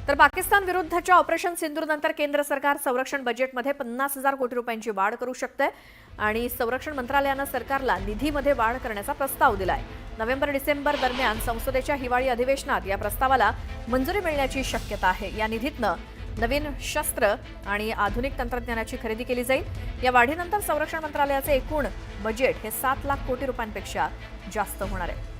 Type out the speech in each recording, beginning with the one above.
तर पाकिस्तान विरुद्धच्या ऑपरेशन सिंदूर नंतर केंद्र सरकार संरक्षण बजेटमध्ये 50,000 कोटी रुपयांची वाढ करू शकते आणि संरक्षण मंत्रालयाने सरकारला निधीमध्ये वाढ करण्याचा प्रस्ताव दिलाय। नोव्हेंबर-डिसेंबर दरम्यान संसदेच्या हिवाळी अधिवेशनात या प्रस्तावाला मंजुरी मिळण्याची शक्यता आहे। या निधीतनं नवीन शस्त्र आणि आधुनिक तंत्रज्ञानाची खरेदी केली जाईल। या वाढीनंतर संरक्षण मंत्रालयाचे एकूण बजेट हे 7 लाख कोटी रुपयांपेक्षा जास्त होणार आहे।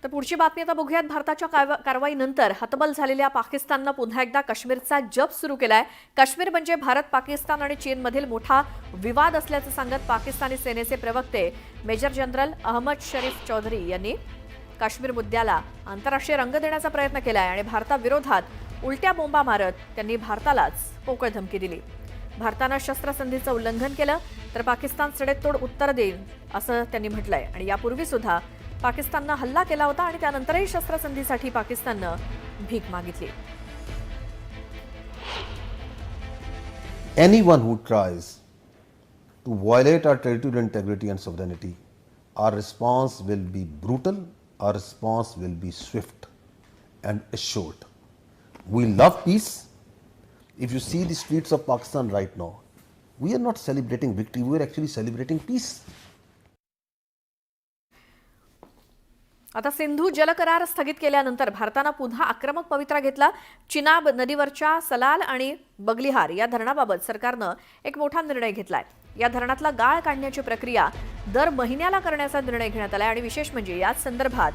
तर पुढची बातमी आता बघूयात। भारताच्या कारवाईनंतर हतबल झालेल्या पाकिस्तानने पुन्हा एकदा काश्मीरचा जप सुरू केलाय। काश्मीर म्हणजे भारत, पाकिस्तान आणि चीनमधील मोठा विवाद असल्याचं सांगत पाकिस्तानी सेनेचे प्रवक्ते मेजर जनरल अहमद शरीफ चौधरी यांनी काश्मीर मुद्द्याला आंतरराष्ट्रीय रंग देण्याचा प्रयत्न केलाय आणि भारताविरोधात उलट्या बोंबा मारत त्यांनी भारतालाच पोकळ धमकी दिली। भारताने शस्त्रसंधीचं उल्लंघन केलं तर पाकिस्तान सडेतोड उत्तर देईल असं त्यांनी म्हटलंय आणि यापूर्वी सुद्धा पाकिस्तानने हल्ला केला होता आणि त्यानंतरही शस्त्रसंधीसाठी पाकिस्तानने भीक मागितली। Anyone who tries to violate our territorial integrity and sovereignty, our response will be brutal, our response will be swift and assured. We love peace. If you see the streets of Pakistan right now, we are not celebrating victory, we are actually celebrating peace. आता सिंधू जल करार स्थगित केल्यानंतर भारताने पुन्हा आक्रमक पवित्रा घेतला। चिनाब नदीवरच्या सलाल आणि बगलिहार या धरणाबाबत सरकारने एक मोठा निर्णय घेतलाय। या धरणातला गाळ काढण्याची प्रक्रिया दर महिन्याला करण्याचा निर्णय घेण्यात आलाय आणि विशेष म्हणजे या संदर्भात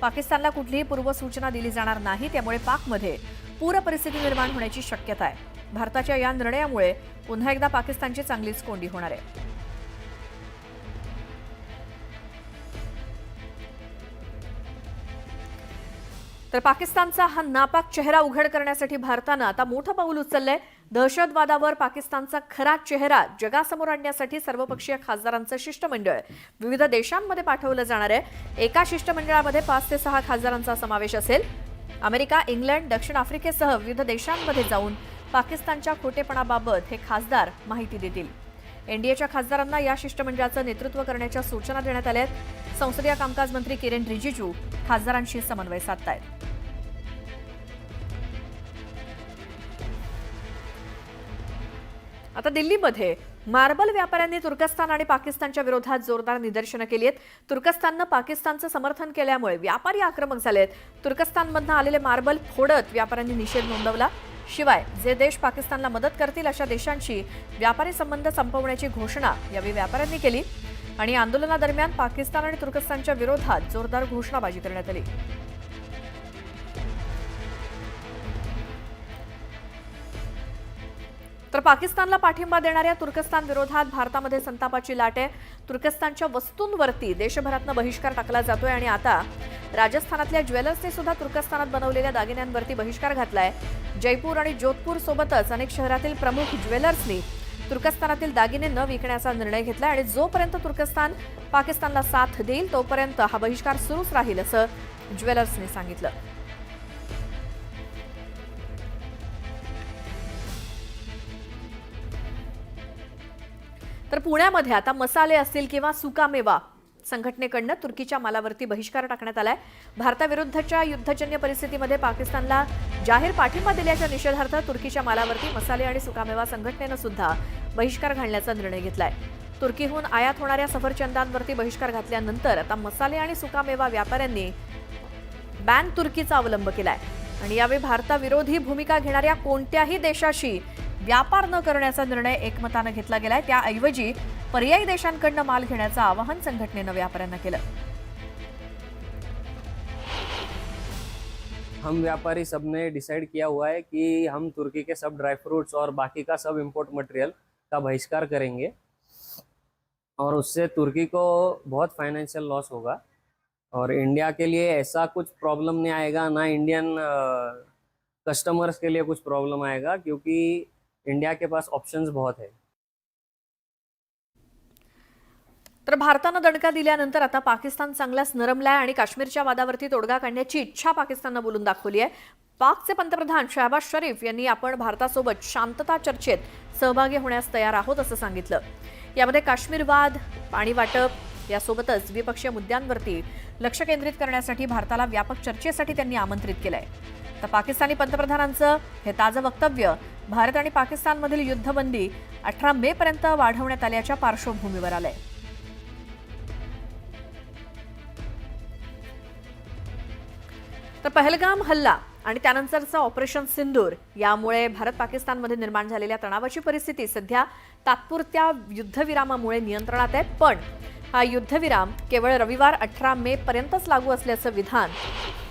पाकिस्तानला कुठलीही पूर्वसूचना दिली जाणार नाही, त्यामुळे पाकमध्ये पूर परिस्थिती निर्माण होण्याची शक्यता आहे। भारताच्या या निर्णयामुळे पुन्हा एकदा पाकिस्तानची चांगलीच कोंडी होणार आहे। तर पाकिस्तानचा हा नापाक चेहरा उघड करण्यासाठी भारताने आता मोठं पाऊल उचललंय। दहशतवादावर पाकिस्तानचा खरा चेहरा जगासमोर आणण्यासाठी सर्वपक्षीय खासदारांचं शिष्टमंडळ विविध देशांमध्ये पाठवलं जाणार आहे। एका शिष्टमंडळामध्ये 5 ते 6 खासदारांचा समावेश असेल। अमेरिका, इंग्लंड, दक्षिण आफ्रिकेसह विविध देशांमध्ये जाऊन पाकिस्तानच्या खोटेपणाबाबत हे खासदार माहिती देतील। एनडीएच्या खासदारांना या शिष्टमंडळाचं नेतृत्व करण्याच्या सूचना देण्यात आल्या आहेत। संसदीय कामकाज मंत्री किरेन रिजिजू खासदारांशी समन्वय साधतायत। आता दिल्लीमध्ये मार्बल व्यापाऱ्यांनी तुर्कस्तान आणि पाकिस्तानच्या विरोधात जोरदार निदर्शनं केली आहेत। तुर्कस्ताननं पाकिस्तानचं समर्थन केल्यामुळे व्यापारी आक्रमक झालेत। तुर्कस्तानमधून आलेले मार्बल फोडत व्यापाऱ्यांनी निषेध नोंदवला। शिवाय जे देश पाकिस्तानला मदत करतील अशा देशांशी व्यापारी संबंध संपवण्याची घोषणा यावेळी व्यापाऱ्यांनी केली आणि आंदोलनादरम्यान पाकिस्तान आणि तुर्कस्तानच्या विरोधात जोरदार घोषणाबाजी करण्यात आली। तर पाकिस्तानला पाठिंबा देणाऱ्या तुर्कस्तान विरोधात भारतामध्ये संतापाची लाट आहे। तुर्कस्तानच्या वस्तूंवरती देशभरातून बहिष्कार टाकला जातोय आणि आता राजस्थानातल्या ज्वेलर्सने सुद्धा तुर्कस्तानात बनवलेल्या दागिन्यांवरती बहिष्कार घातलाय। जयपूर आणि जोधपूर सोबतच अनेक शहरातील प्रमुख ज्वेलर्सनी तुर्कस्तानातील दागिने न विकण्याचा निर्णय घेतला आणि जोपर्यंत तुर्कस्तान पाकिस्तानला साथ देईल तोपर्यंत हा बहिष्कार सुरूच राहील असं ज्वेलर्सने सांगितलं। तर पुण्यामध्ये आता मसाले असतील किंवा सुकामेवा संघटनेकडून तुर्कीच्या मालावरती बहिष्कार टाकण्यात आलाय। भारताविरुद्धच्या युद्धजन्य परिस्थितीमध्ये पाकिस्तानला जाहीर पाठिंबा दिल्याच्या निषेधार्थ तुर्कीच्या मालावरती मसाले आणि सुकामेवा संघटनेने सुद्धा बहिष्कार घालण्याचा निर्णय घेतलाय। तुर्कीहून आयात होणाऱ्या सफरचंदांवरती बहिष्कार घातल्यानंतर आता मसाले आणि सुकामेवा व्यापाऱ्यांनी बॅन तुर्कीचा अवलंब केलाय आणि यावेळी भारताविरोधी भूमिका घेणाऱ्या कोणत्याही देशाशी व्यापार न करण्याचा निर्णय एकमताने घेतला गेलाय। त्याऐवजी पर्यायी देशांकडून माल घेण्याचं आवाहन संघटनेने व्यापाऱ्यांना केलं। हम व्यापारी सब ने डिसाइड किया हुआ है कि हम तुर्की के सब ड्राई फ्रूट्स और बाकी का सब इंपोर्ट मटेरियल का बहिष्कार करेंगे और उससे तुर्की को बहुत फाइनेंशियल लॉस होगा और इंडिया के लिए ऐसा कुछ प्रॉब्लम नहीं आएगा, ना इंडियन कस्टमर्स के लिए कुछ प्रॉब्लम आएगा क्योंकि इंडिया के पास ऑप्शंस बहुत है। तर भारताने दणका दिल्यानंतर आता पाकिस्तान चांगलाच नरमलाय आणि काश्मीरच्या वादावरती तोडगा काढण्याची इच्छा पाकिस्तानने बोलून दाखवली आहे। पाकचे पंतप्रधान शहबाज शरीफ यांनी आपण भारतासोबत शांतता चर्चेत सहभागी होण्यास तयार आहोत असं सांगितलं। यामध्ये काश्मीर वाद, पाणी वाटप, यासोबतच द्विपक्षीय मुद्द्यांवरती लक्ष केंद्रित करण्यासाठी भारताला व्यापक चर्चेसाठी त्यांनी आमंत्रित केलंय. तर पाकिस्तानी पंतप्रधानांचं हे ताजं वक्तव्य भारत आणि पाकिस्तानमधील युद्धबंदी 18 मे पर्यंत वाढवण्यात आल्याच्या पार्श्वभूमीवर आलंय. तर पहलगाम हल्ला आणि त्यानंतरचं ऑपरेशन सिंदूर यामुळे भारत पाकिस्तानमध्ये निर्माण झालेल्या तणावाची परिस्थिती सध्या तात्पुरत्या युद्धविरामामुळे नियंत्रणात आहे. पण हा युद्धविराम केवळ रविवार 18 मे पर्यंतच लागू असल्याचं विधान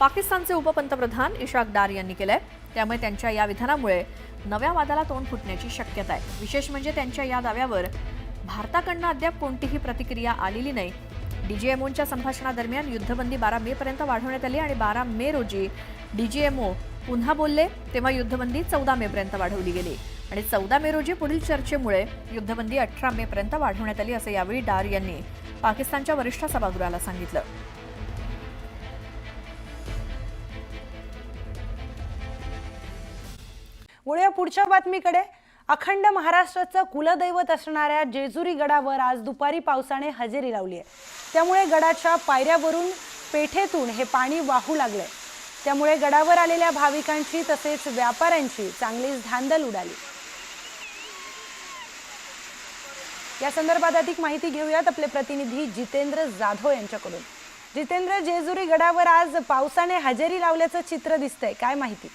पाकिस्तानचे उपपंतप्रधान इशाक डार यांनी केलंय. त्यामुळे त्यांच्या या विधानामुळे नव्या वादाला तोंड फुटण्याची शक्यता आहे. विशेष म्हणजे त्यांच्या या दाव्यावर भारताकडनं अद्याप कोणतीही प्रतिक्रिया आलेली नाही. डीजीएमओच्या संभाषणादरम्यान युद्धबंदी 12 मे पर्यंत वाढवण्यात आली आणि 12 मे रोजी डीजीएमओ पुन्हा बोलले तेव्हा युद्धबंदी 14 मे पर्यंत वाढवली गेली आणि 14 मे रोजी पुढील चर्चेमुळे युद्धबंदी 18 मे पर्यंत वाढवण्यात आली असं यावेळी डार यांनी पाकिस्तानच्या वरिष्ठ सभागृहाला सांगितलं. वळूया पुढच्या बातमीकडे. अखंड महाराष्ट्राचं कुलदैवत असणाऱ्या जेजुरी गडावर आज दुपारी पावसाने हजेरी लावली आहे. त्यामुळे गडाच्या पायऱ्यावरून पेठेतून हे पाणी वाहू लागलंय. त्यामुळे गडावर आलेल्या भाविकांची तसेच व्यापाऱ्यांची चांगलीच धांदल उडाली. या संदर्भात अधिक माहिती घेऊयात आपले प्रतिनिधी जितेंद्र जाधव यांच्याकडून. जितेंद्र, जेजुरी गडावर आज पावसाने हजेरी लावल्याचं चित्र दिसतंय, काय माहिती?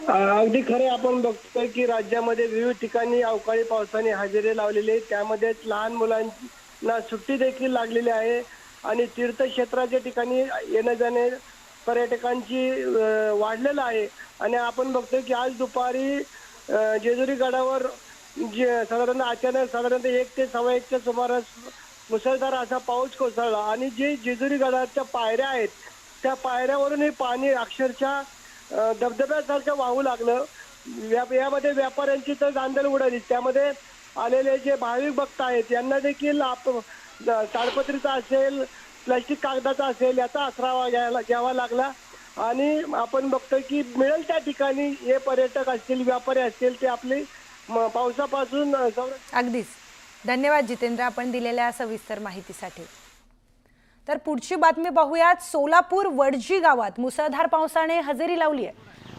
अगदी खरे, आपण बघतोय की राज्यामध्ये विविध ठिकाणी अवकाळी पावसाने हजेरी लावलेली आहे. त्यामध्येच लहान मुलांना सुट्टी देखील लागलेली आहे आणि तीर्थक्षेत्राच्या ठिकाणी येण्या जाणे पर्यटकांची वाढलेलं आहे. आणि आपण बघतोय की आज दुपारी जेजुरी गडावर साधारण अचानक साधारणतः 1 ते 1:15च्या सुमारास मुसळधार असा पाऊस कोसळला आणि जे जेजुरी गडाच्या पायऱ्या आहेत त्या पायऱ्यावरून हे पाणी अक्षरशः धबधब्यासारखं वाहू लागलं. यामध्ये व्यापाऱ्यांची तर धांदल उडाली. त्यामध्ये आलेले जे भाविक भक्त आहेत यांना देखील ताडपत्रीचा असेल, प्लास्टिक कागदाचा असेल याचा आसरा घ्यावा लागला. आणि आपण बघतोय की मिळेल त्या ठिकाणी हे पर्यटक असतील, व्यापारी असतील, ते आपली पावसापासून अगदीच धन्यवाद जितेंद्र, आपण दिलेल्या सविस्तर माहितीसाठी. तर पुढची बातमी पाहूयात. सोलापूर वडजी गावात मुसळधार पावसाने हजेरी लावली आहे.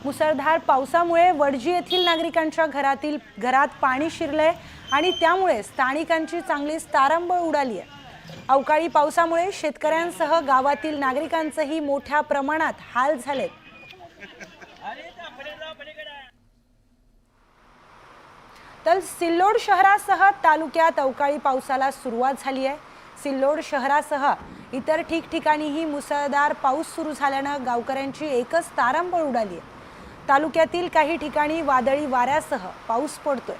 मुसळधार पावसामुळे वडजी येथील नागरिकांच्या घरात पाणी शिरलंय आणि त्यामुळे स्थानिकांची चांगलीच तारंबळ उडाली आहे. अवकाळी पावसामुळे शेतकऱ्यांसह गावातील नागरिकांचेही मोठ्या प्रमाणात हाल झाले. तर सिल्लोड शहरासह तालुक्यात अवकाळी पावसाला सुरुवात झाली आहे. सिल्लोड शहरासह इतर ठिकठिकाणीही मुसळधार पाऊस सुरू झाल्यानं गावकऱ्यांची एकच तारंबळ उडाली आहे. तालुक्यातील काही ठिकाणी वादळी वाऱ्यासह पाऊस पडतोय.